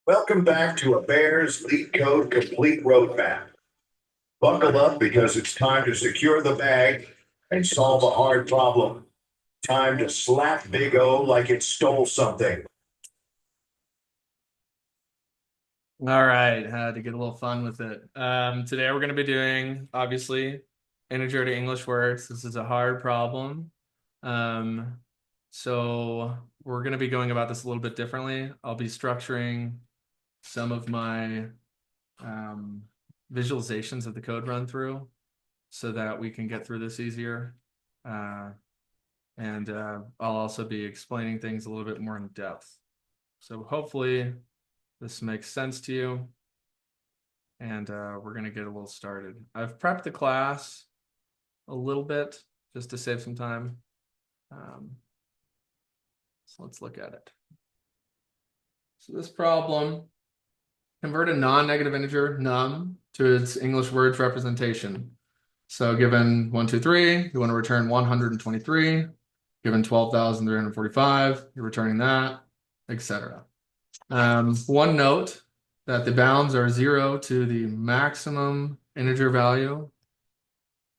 Welcome back to a Bears LeetCode Complete Roadmap. Buckle up because it's time to secure the bag and solve a hard problem. Time to slap Big O like it stole something. All right, had to get a little fun with it. Today we're going to be doing, obviously, integer to English words. This is a hard problem. Um, so we're going to be going about this a little bit differently. I'll be structuring some of my um, visualizations of the code run through so that we can get through this easier. And I'll also be explaining things a little bit more in depth. So hopefully this makes sense to you. And we're going to get a little started. I've prepped the class a little bit just to save some time. Um, so let's look at it. So this problem, convert a non-negative integer, num, to its English words representation. So given 1, 2, 3, you want to return 123. Given 12,345, you're returning that, etc. One note that the bounds are 0 to the maximum integer value.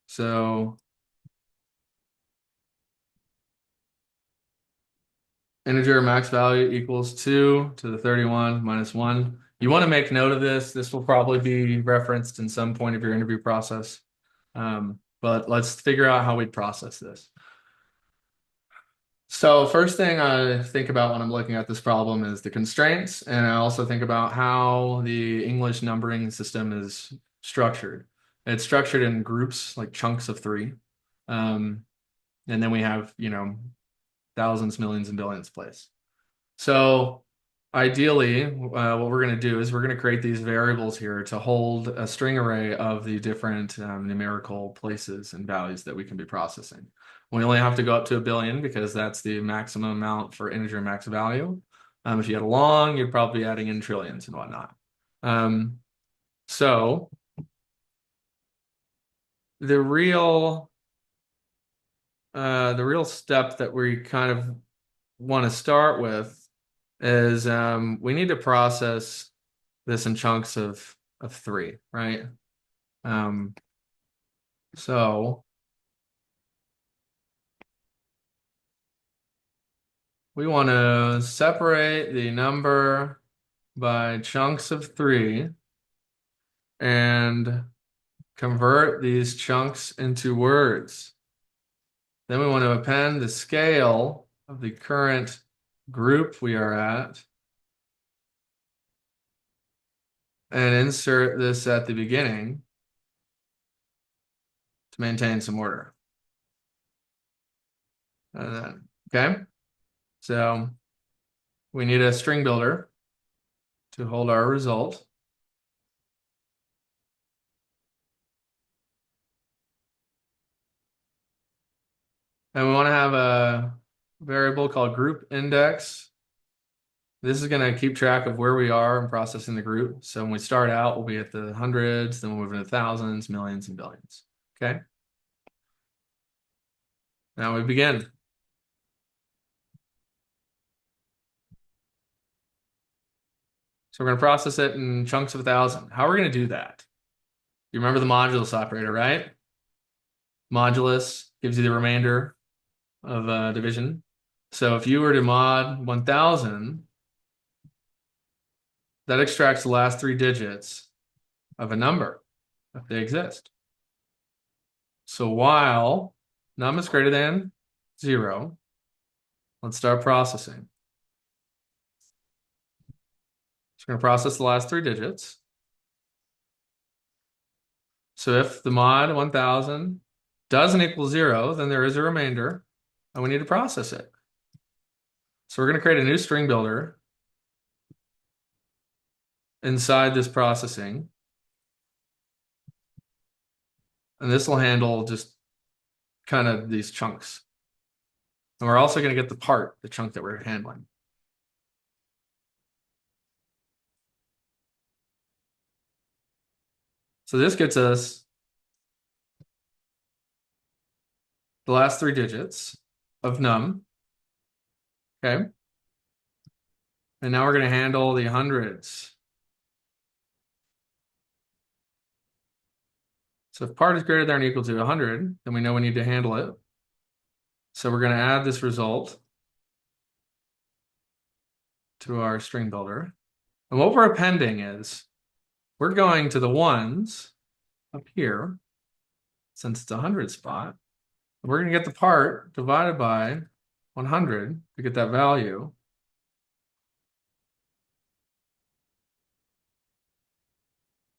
So integer max value equals 2 to the 31 minus 1. You want to make note of this. This will probably be referenced in some point of your interview process. But let's figure out how we'd process this. So first thing I think about when I'm looking at this problem is the constraints, and I also think about how the English numbering system is structured. It's structured in groups, like chunks of 3. And then we have, thousands, millions, and billions place. So ideally, what we're going to do is we're going to create these variables here to hold a string array of the different numerical places and values that we can be processing. We only have to go up to 1 billion because that's the maximum amount for integer max value. If you had a long, you'd probably be adding in trillions and whatnot. So the real step that we kind of want to start with is we need to process this in chunks of 3, right? Um, so we want to separate the number by chunks of 3 and convert these chunks into words. Then we want to append the scale of the current group we are at and insert this at the beginning to maintain some order. And then, okay, so we need a string builder to hold our result. And we want to have a variable called group index. This is going to keep track of where we are in processing the group. So when we start out, we'll be at the hundreds, then we'll move into thousands, millions, and billions. Okay. Now we begin. So we're going to process it in chunks of 1,000. How are we going to do that? You remember the modulus operator, right? Modulus gives you the remainder of division. So if you were to mod 1,000, that extracts the last 3 digits of a number, if they exist. So while num is greater than 0, let's start processing. So we're going to process the last 3 digits. So if the mod 1,000 doesn't equal 0, then there is a remainder, and we need to process it. So we're going to create a new string builder inside this processing. And this will handle just kind of these chunks. And we're also going to get the chunk that we're handling. So this gets us the last 3 digits of num. Okay. And now we're going to handle the hundreds. So if part is greater than or equal to 100, then we know we need to handle it. So we're going to add this result to our string builder. And what we're appending is we're going to the ones up here, since it's a 100 spot. We're going to get the part divided by 100 to get that value.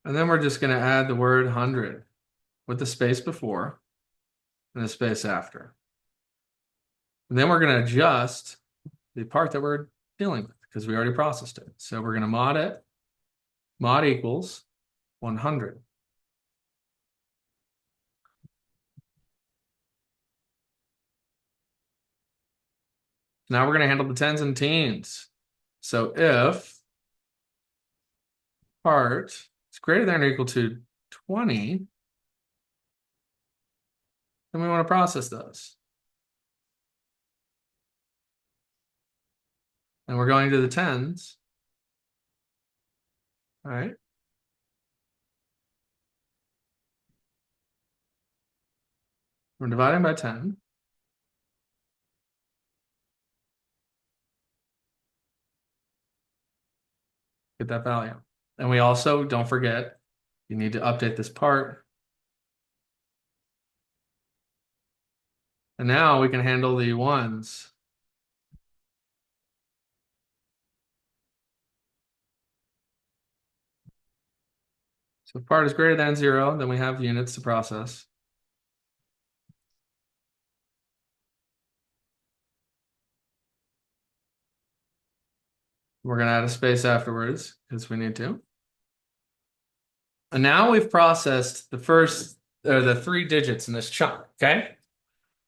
And then we're just going to add the word 100 with the space before and the space after. And then we're going to adjust the part that we're dealing with because we already processed it. So we're going to mod it. Mod equals 100. Now we're going to handle the tens and teens. So if part is greater than or equal to 20, then we want to process those. And we're going to the tens. All right. We're dividing by 10. Get that value. And we also, don't forget, you need to update this part. And now we can handle the ones. So if part is greater than 0, then we have units to process. We're going to add a space afterwards because we need to. And now we've processed the first, or the 3 digits in this chunk, okay?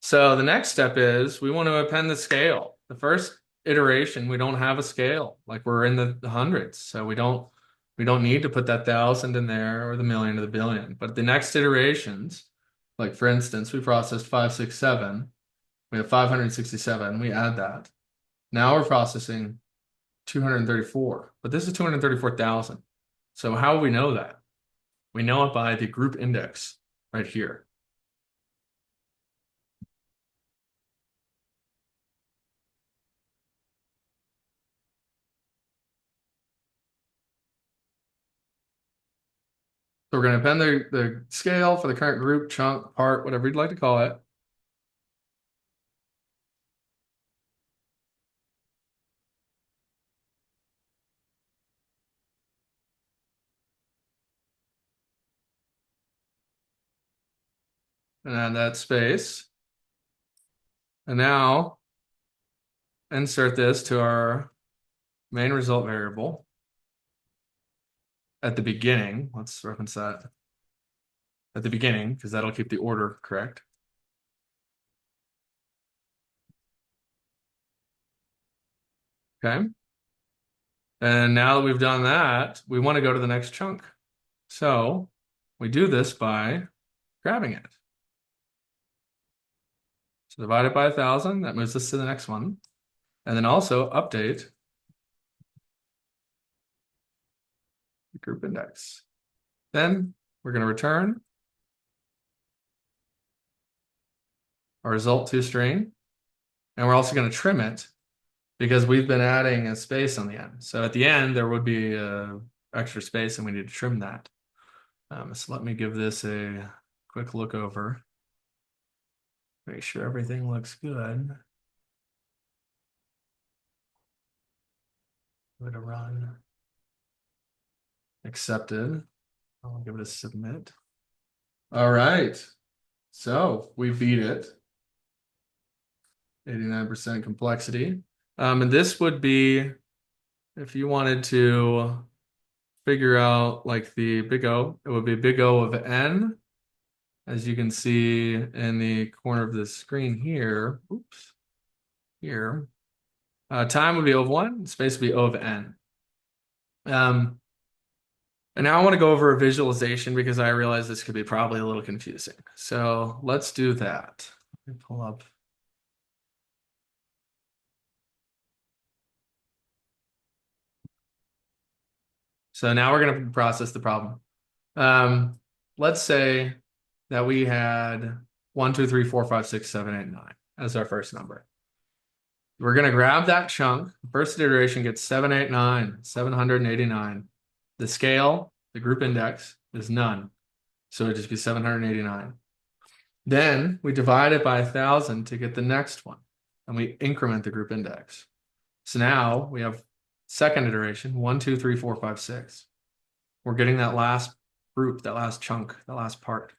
So the next step is we want to append the scale. The first iteration, we don't have a scale, like we're in the hundreds. So we don't need to put that 1,000 in there or the million or the billion. But the next iterations, like for instance, we processed 567. We have 567. We add that. Now we're processing 234, but this is 234,000. So how do we know that? We know it by the group index right here. So we're going to append the scale for the current group, chunk, part, whatever you'd like to call it. And add that space. And now insert this to our main result variable at the beginning. Let's reference that at the beginning because that'll keep the order correct. Okay. And now that we've done that, we want to go to the next chunk. So we do this by grabbing it. So divide it by 1,000, that moves us to the next one. And then also update the group index. Then we're going to return our result to string. And we're also going to trim it because we've been adding a space on the end. So at the end, there would be extra space and we need to trim that. So let me give this a quick look over. Make sure everything looks good. Give it a run. Accepted. I'll give it a submit. All right. So we beat it. 89% complexity. And this would be if you wanted to figure out like the big O, it would be big O of n. As you can see in the corner of the screen here, oops, here, time would be O of 1, space would be O of n. And now I want to go over a visualization because I realize this could be probably a little confusing. So let's do that. Let me pull up. So now we're going to process the problem. Let's say that we had 1, 2, 3, 4, 5, 6, 7, 8, 9 as our first number. We're going to grab that chunk. First iteration gets 789, 789. The scale, the group index, is none. So it'd just be 789. Then we divide it by 1,000 to get the next one. And we increment the group index. So now we have second iteration, 1, 2, 3, 4, 5, 6. We're getting that last group, that last chunk, that last part.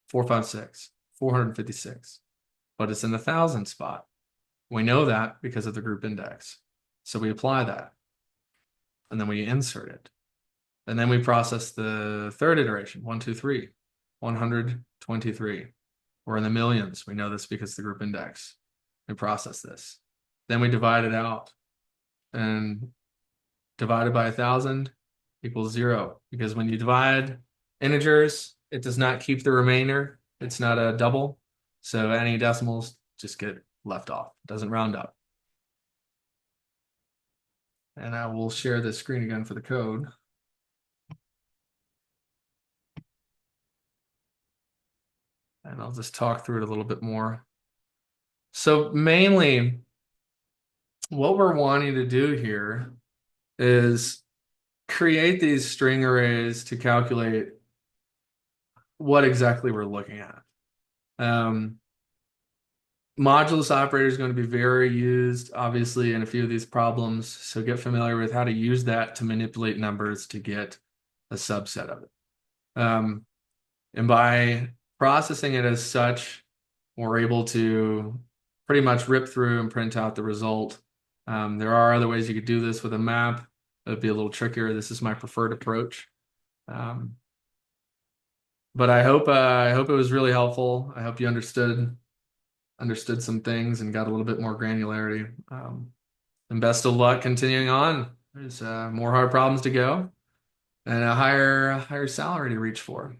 4, 5, 6, 456. But it's in the 1,000 spot. We know that because of the group index. So we apply that. And then we insert it. And then we process the third iteration, 1, 2, 3, 123. We're in the millions. We know this because of the group index. We process this. Then we divide it out. And divided by 1,000 equals 0. Because when you divide integers, it does not keep the remainder. It's not a double. So any decimals just get left off. It doesn't round up. And I will share this screen again for the code. And I'll just talk through it a little bit more. So mainly, what we're wanting to do here is create these string arrays to calculate what exactly we're looking at. Modulus operator is going to be very used, obviously, in a few of these problems. So get familiar with how to use that to manipulate numbers to get a subset of it. And by processing it as such, we're able to pretty much rip through and print out the result. There are other ways you could do this with a map. It would be a little trickier. This is my preferred approach. But I hope it was really helpful. I hope you understood some things and got a little bit more granularity. And best of luck continuing on. There's more hard problems to go and a higher salary to reach for.